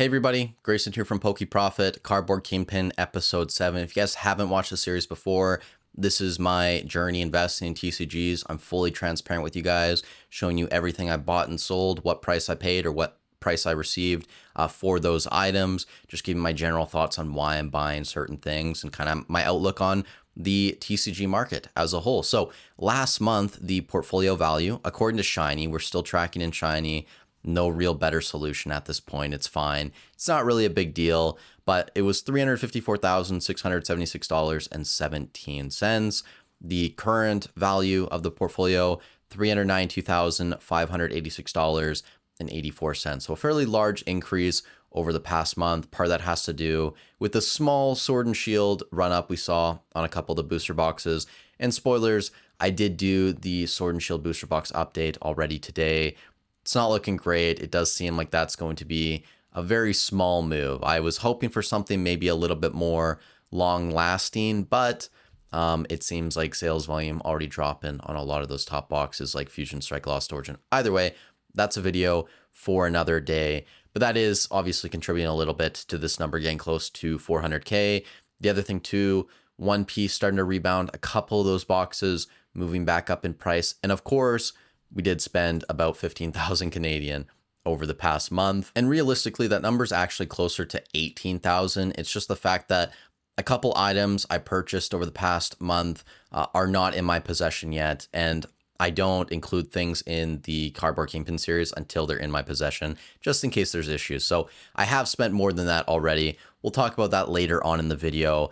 Hey everybody, Grayson here from Profit, Cardboard Kingpin, episode 7. If you guys haven't watched the series before, this is my journey investing in TCGs. I'm fully transparent with you guys, showing you everything I bought and sold, what price I paid or what price I received for those items, just giving my general thoughts on why I'm buying certain things and kind of my outlook on the TCG market as a whole. So last month, the portfolio value, according to Shiny, we're still tracking in Shiny, no real better solution at this point. It's fine. It's not really a big deal, but it was $354,676.17. The current value of the portfolio, $392,586.84. So a fairly large increase over the past month. Part of that has to do with the small Sword and Shield run up we saw on a couple of the booster boxes. And spoilers, I did do the Sword and Shield booster box update already today. It's not looking great. It does seem like that's going to be a very small move. I was hoping for something maybe a little bit more long lasting, but it seems like sales volume already dropping on a lot of those top boxes like Fusion Strike, Lost Origin. Either way, that's a video for another day, but that is obviously contributing a little bit to this number getting close to 400K. The other thing too, One Piece starting to rebound, a couple of those boxes moving back up in price. And of course, we did spend about 15,000 Canadian over the past month. And realistically, that number is actually closer to 18,000. It's just the fact that a couple items I purchased over the past month are not in my possession yet. And I don't include things in the Cardboard Kingpin series until they're in my possession, just in case there's issues. So I have spent more than that already. We'll talk about that later on in the video.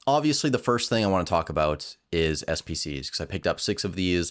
Obviously, the first thing I want to talk about is SPCs, because I picked up 6 of these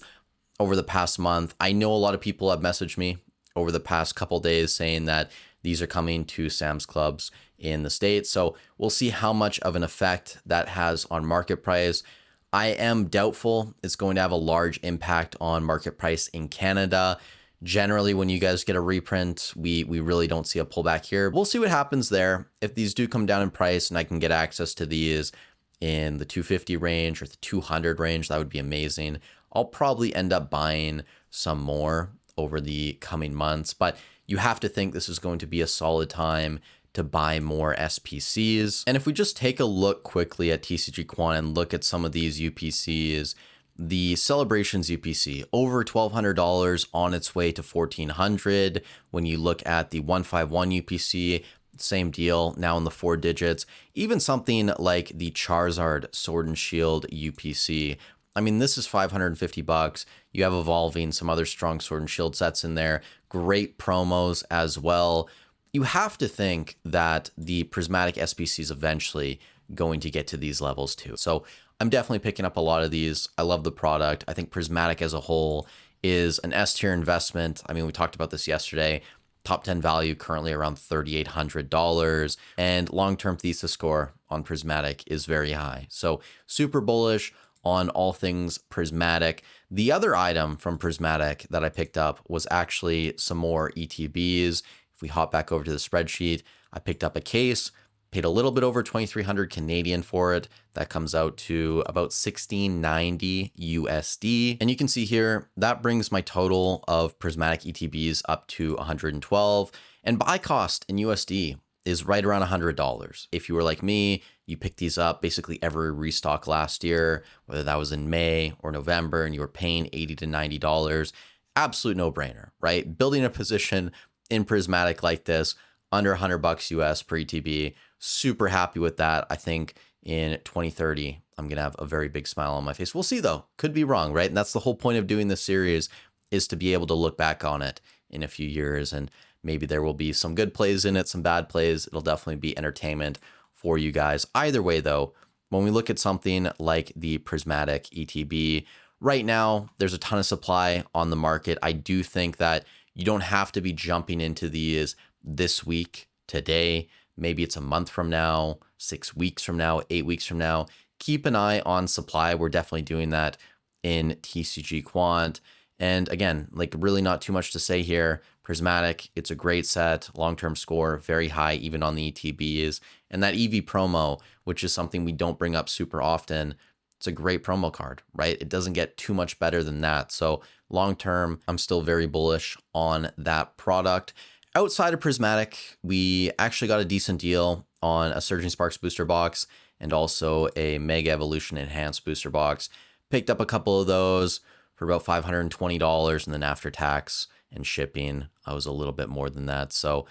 over the past month. I know a lot of people have messaged me over the past couple days saying that these are coming to Sam's Clubs in the States. So we'll see how much of an effect that has on market price. I am doubtful it's going to have a large impact on market price in Canada. Generally, when you guys get a reprint, we really don't see a pullback here. We'll see what happens there. If these do come down in price and I can get access to these in the 250 range or the 200 range, that would be amazing. I'll probably end up buying some more over the coming months, but you have to think this is going to be a solid time to buy more SPCs. And if we just take a look quickly at TCG Quant and look at some of these UPCs, the Celebrations UPC over $1,200 on its way to $1,400. When you look at the 151 UPC, same deal, now in the 4 digits. Even something like the Charizard Sword and Shield UPC. I mean, this is $550. You have Evolving, some other strong Sword and Shield sets in there. Great promos as well. You have to think that the Prismatic SPC is eventually going to get to these levels too. So I'm definitely picking up a lot of these. I love the product. I think Prismatic as a whole is an S tier investment. I mean, we talked about this yesterday. Top 10 value currently around $3,800, and long-term thesis score on Prismatic is very high. So super bullish on all things Prismatic. The other item from Prismatic that I picked up was actually some more ETBs. If we hop back over to the spreadsheet, I picked up a case, paid a little bit over 2,300 Canadian for it. That comes out to about 1690 USD. And you can see here, that brings my total of Prismatic ETBs up to 112. And buy cost in USD is right around $100. If you were like me, you picked these up basically every restock last year, whether that was in May or November, and you were paying $80 to $90. Absolute no-brainer, right? Building a position in Prismatic like this, under $100 US per ETB, super happy with that. I think in 2030, I'm going to have a very big smile on my face. We'll see though, could be wrong, right? And that's the whole point of doing this series, is to be able to look back on it in a few years, and maybe there will be some good plays in it, some bad plays. It'll definitely be entertainment for you guys. Either way though, when we look at something like the Prismatic ETB, right now, there's a ton of supply on the market. I do think that you don't have to be jumping into these this week, today. Maybe it's a month from now, 6 weeks from now, 8 weeks from now. Keep an eye on supply. We're definitely doing that in TCG Quant. And again, like really not too much to say here. Prismatic, it's a great set, long-term score, very high, even on the ETBs. And that EV promo, which is something we don't bring up super often, it's a great promo card, right? It doesn't get too much better than that. So long-term, I'm still very bullish on that product. outside of Prismatic, we actually got a decent deal on a Surging Sparks booster box and also a Mega Evolution Enhanced booster box. Picked up a couple of those for about $520, and then after tax and shipping, I was a little bit more than that. So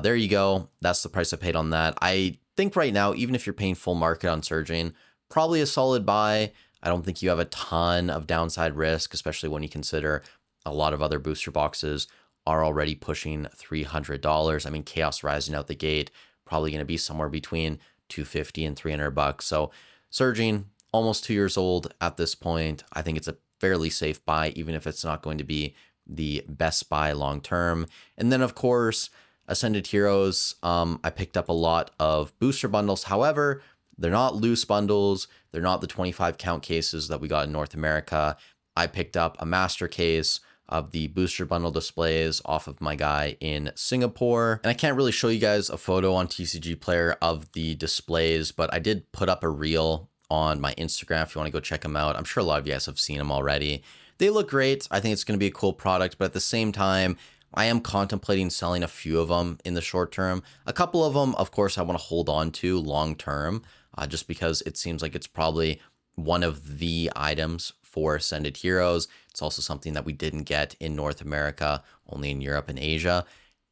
there you go. That's the price I paid on that. I think right now, even if you're paying full market on Surging, probably a solid buy. I don't think you have a ton of downside risk, especially when you consider a lot of other booster boxes are already pushing $300. I mean, Chaos Rising out the gate, probably going to be somewhere between $250 and $300. So Surging, almost 2 years old at this point. I think it's a fairly safe buy, even if it's not going to be the best buy long term. And then, of course, Ascended Heroes, I picked up a lot of booster bundles. However, they're not loose bundles. They're not the 25 count cases that we got in North America. I picked up a master case of the booster bundle displays off of my guy in Singapore. And I can't really show you guys a photo on TCG Player of the displays, but I did put up a reel on my Instagram if you want to go check them out. I'm sure a lot of you guys have seen them already. They look great. I think it's going to be a cool product, but at the same time, I am contemplating selling a few of them in the short term. A couple of them, of course, I want to hold on to long term, just because it seems like it's probably one of the items for Ascended Heroes. It's also something that we didn't get in North America, only in Europe and Asia.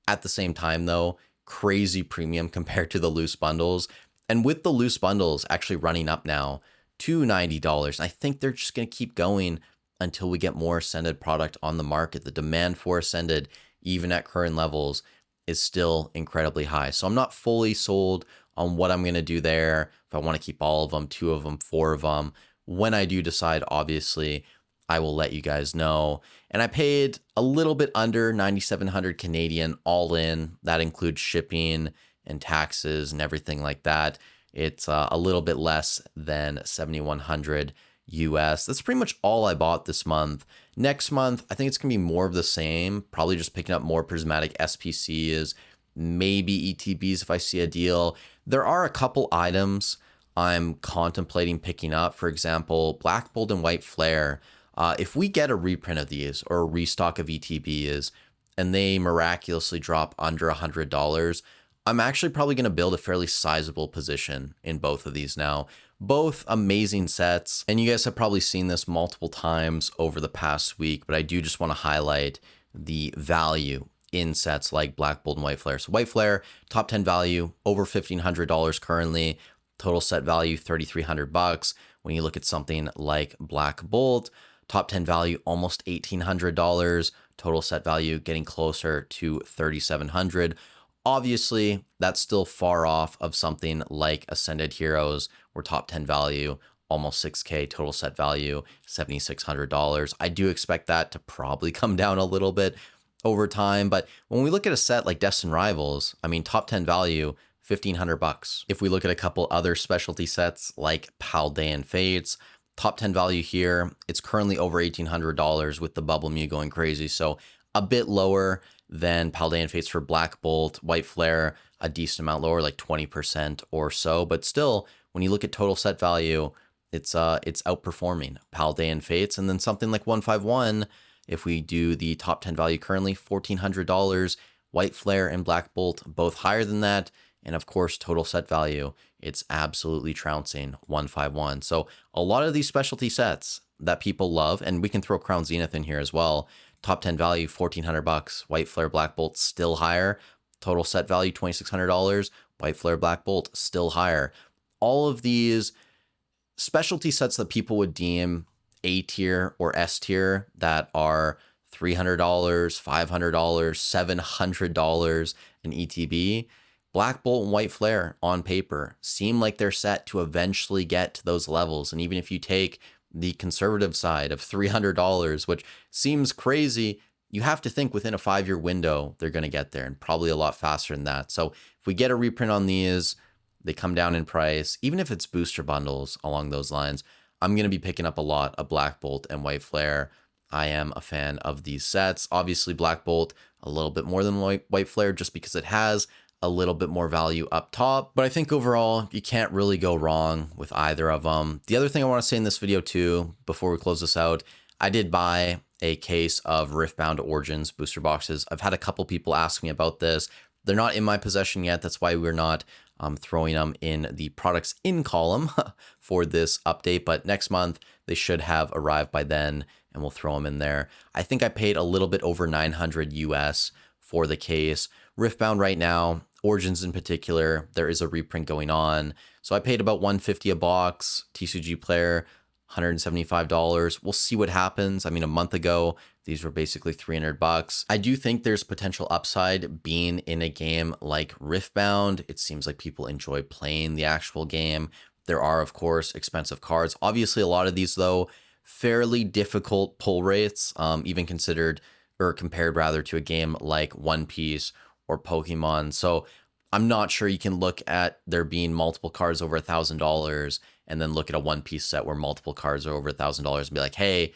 At the same time, though, crazy premium compared to the loose bundles. And with the loose bundles actually running up now to $90, I think they're just going to keep going until we get more Ascended product on the market. The demand for Ascended, even at current levels, is still incredibly high. So I'm not fully sold on what I'm going to do there. If I want to keep all of them, 2 of them, 4 of them. When I do decide, obviously, I will let you guys know. And I paid a little bit under 9,700 Canadian all in. That includes shipping and taxes and everything like that. It's a little bit less than 7,100 US. That's pretty much all I bought this month. Next month, I think it's going to be more of the same. Probably just picking up more Prismatic SPCs, maybe ETBs if I see a deal. There are a couple items I'm contemplating picking up. For example, Black Bolt and White Flare. If we get a reprint of these or a restock of ETBs and they miraculously drop under $100, I'm actually probably going to build a fairly sizable position in both of these now. Both amazing sets, and you guys have probably seen this multiple times over the past week, but I do just want to highlight the value in sets like Black Bolt and White Flare. So White Flare, top 10 value, over $1,500 currently. Total set value, $3,300. When you look at something like Black Bolt, top 10 value, almost $1,800. Total set value getting closer to $3,700. Obviously, that's still far off of something like Ascended Heroes, where top 10 value, almost 6K, total set value, $7,600. I do expect that to probably come down a little bit over time. But when we look at a set like Destined Rivals, I mean, top 10 value, $1,500. If we look at a couple other specialty sets like Paldean Fates, top 10 value here, it's currently over $1,800 with the Bubble Mew going crazy. So a bit lower than Paldean Fates for Black Bolt. White Flare, a decent amount lower, like 20% or so. But still, when you look at total set value, it's outperforming Paldean Fates. And then something like 151, if we do the top 10 value currently, $1,400. White Flare and Black Bolt, both higher than that. And of course, total set value, it's absolutely trouncing 151. So a lot of these specialty sets that people love, and we can throw Crown Zenith in here as well. Top 10 value, $1,400. White Flare, Black Bolt, still higher. Total set value, $2,600. White Flare, Black Bolt, still higher. All of these specialty sets that people would deem A tier or S tier that are $300, $500, $700 an ETB, Black Bolt and White Flare on paper seem like they're set to eventually get to those levels. And even if you take the conservative side of $300, which seems crazy, you have to think within a 5-year window, they're going to get there, and probably a lot faster than that. So if we get a reprint on these, they come down in price, even if it's booster bundles along those lines, I'm going to be picking up a lot of Black Bolt and White Flare. I am a fan of these sets. Obviously, Black Bolt a little bit more than White Flare just because it has a little bit more value up top. But I think overall, you can't really go wrong with either of them. The other thing I want to say in this video too, before we close this out, I did buy a case of Riftbound Origins booster boxes. I've had a couple people ask me about this. They're not in my possession yet. That's why we're not throwing them in the products in column for this update. But next month, they should have arrived by then, and we'll throw them in there. I think I paid a little bit over 900 US for the case. Riftbound right now, Origins in particular, there is a reprint going on. So I paid about 150 a box, TCG Player, $175. We'll see what happens. I mean, a month ago, these were basically 300 bucks. I do think there's potential upside being in a game like Riftbound. It seems like people enjoy playing the actual game. There are, of course, expensive cards. Obviously, a lot of these, though, fairly difficult pull rates, even considered or compared rather to a game like One Piece or Pokemon. So I'm not sure you can look at there being multiple cards over $1,000 and then look at a One Piece set where multiple cards are over $1,000 and be like, hey,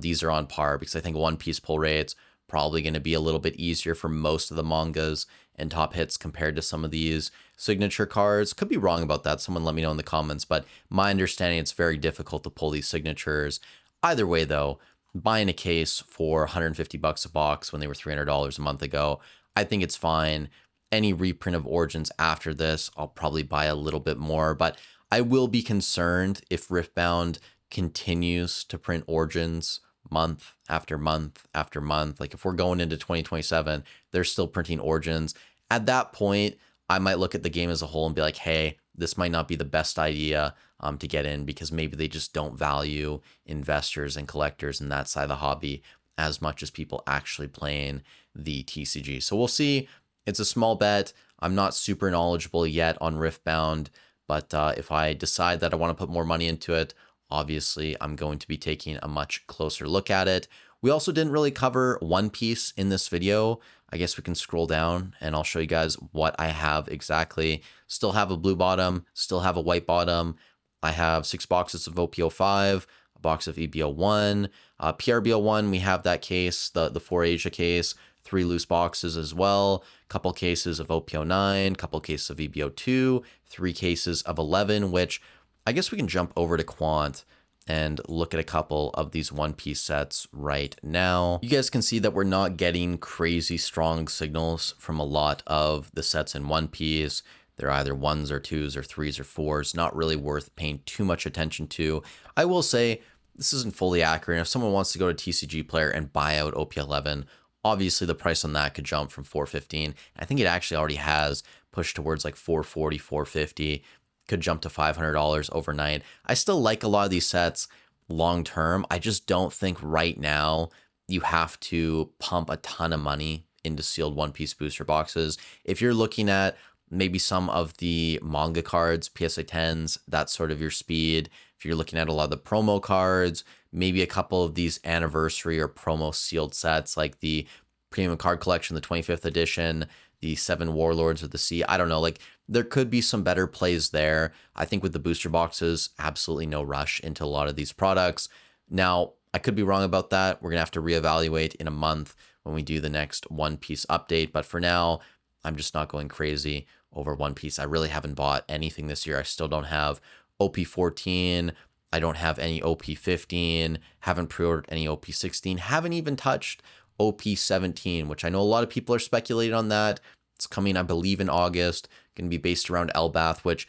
these are on par, because I think One Piece pull rates probably going to be a little bit easier for most of the mangas and top hits compared to some of these signature cards. Could be wrong about that. Someone let me know in the comments, but my understanding, it's very difficult to pull these signatures. Either way, though, buying a case for 150 bucks a box when they were $300 a month ago, I think it's fine. Any reprint of Origins after this, I'll probably buy a little bit more, but I will be concerned if Riftbound continues to print Origins month after month after month. Like if we're going into 2027, they're still printing Origins. At that point, I might look at the game as a whole and be like, hey, this might not be the best idea to get in, because maybe they just don't value investors and collectors in that side of the hobby as much as people actually playing the TCG. So we'll see. It's a small bet. I'm not super knowledgeable yet on Riftbound, but if I decide that I want to put more money into it, obviously I'm going to be taking a much closer look at it. We also didn't really cover One Piece in this video. I guess we can scroll down and I'll show you guys what I have exactly. Still have a blue bottom, still have a white bottom. I have 6 boxes of OP05, a box of EBO1, PRBO1, we have that case, the 4 Asia case, 3 loose boxes as well, couple cases of OP09, couple cases of EBO2, 3 cases of 11, which I guess we can jump over to Quant and look at a couple of these One Piece sets right now. You guys can see that we're not getting crazy strong signals from a lot of the sets in One Piece. They're either 1s or 2s or 3s or 4s, not really worth paying too much attention to. I will say this isn't fully accurate. If someone wants to go to TCG Player and buy out OP11, obviously the price on that could jump from $415. I think it actually already has pushed towards like $440, $450. Could jump to $500 overnight. I still like a lot of these sets long term. I just don't think right now you have to pump a ton of money into sealed One Piece booster boxes. If you're looking at maybe some of the manga cards, PSA 10s, that's sort of your speed. If you're looking at a lot of the promo cards, maybe a couple of these anniversary or promo sealed sets like the Premium Card Collection, the 25th edition, the 7 Warlords of the Sea. I don't know, like there could be some better plays there. I think with the booster boxes, absolutely no rush into a lot of these products. Now, I could be wrong about that. We're going to have to reevaluate in a month when we do the next One Piece update. But for now, I'm just not going crazy over One Piece. I really haven't bought anything this year. I still don't have OP14. I don't have any OP15. Haven't pre-ordered any OP16. Haven't even touched OP17, which I know a lot of people are speculating on that. It's coming, I believe, in August. Going to be based around Elbath, which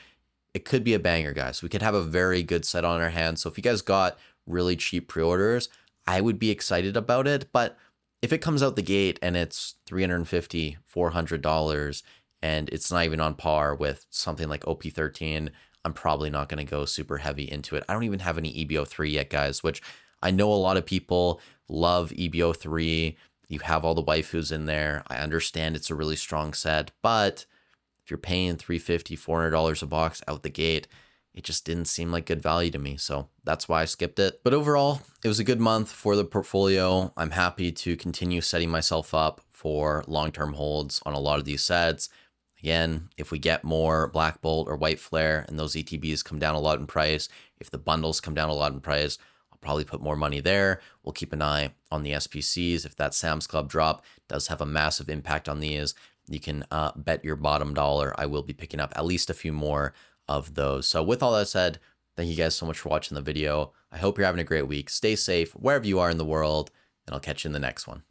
it could be a banger, guys. We could have a very good set on our hands. So if you guys got really cheap pre-orders, I would be excited about it. But if it comes out the gate and it's $350, $400, and it's not even on par with something like OP13, I'm probably not going to go super heavy into it. I don't even have any EBO3 yet, guys, which I know a lot of people love EBO3. You have all the waifus in there. I understand it's a really strong set, but if you're paying $350, $400 a box out the gate, it just didn't seem like good value to me. So that's why I skipped it. But overall, it was a good month for the portfolio. I'm happy to continue setting myself up for long-term holds on a lot of these sets. Again, if we get more Black Bolt or White Flare and those ETBs come down a lot in price, if the bundles come down a lot in price, I'll probably put more money there. We'll keep an eye on the SPCs. If that Sam's Club drop does have a massive impact on these, you can bet your bottom dollar I will be picking up at least a few more of those. So with all that said, thank you guys so much for watching the video. I hope you're having a great week. Stay safe wherever you are in the world, and I'll catch you in the next one.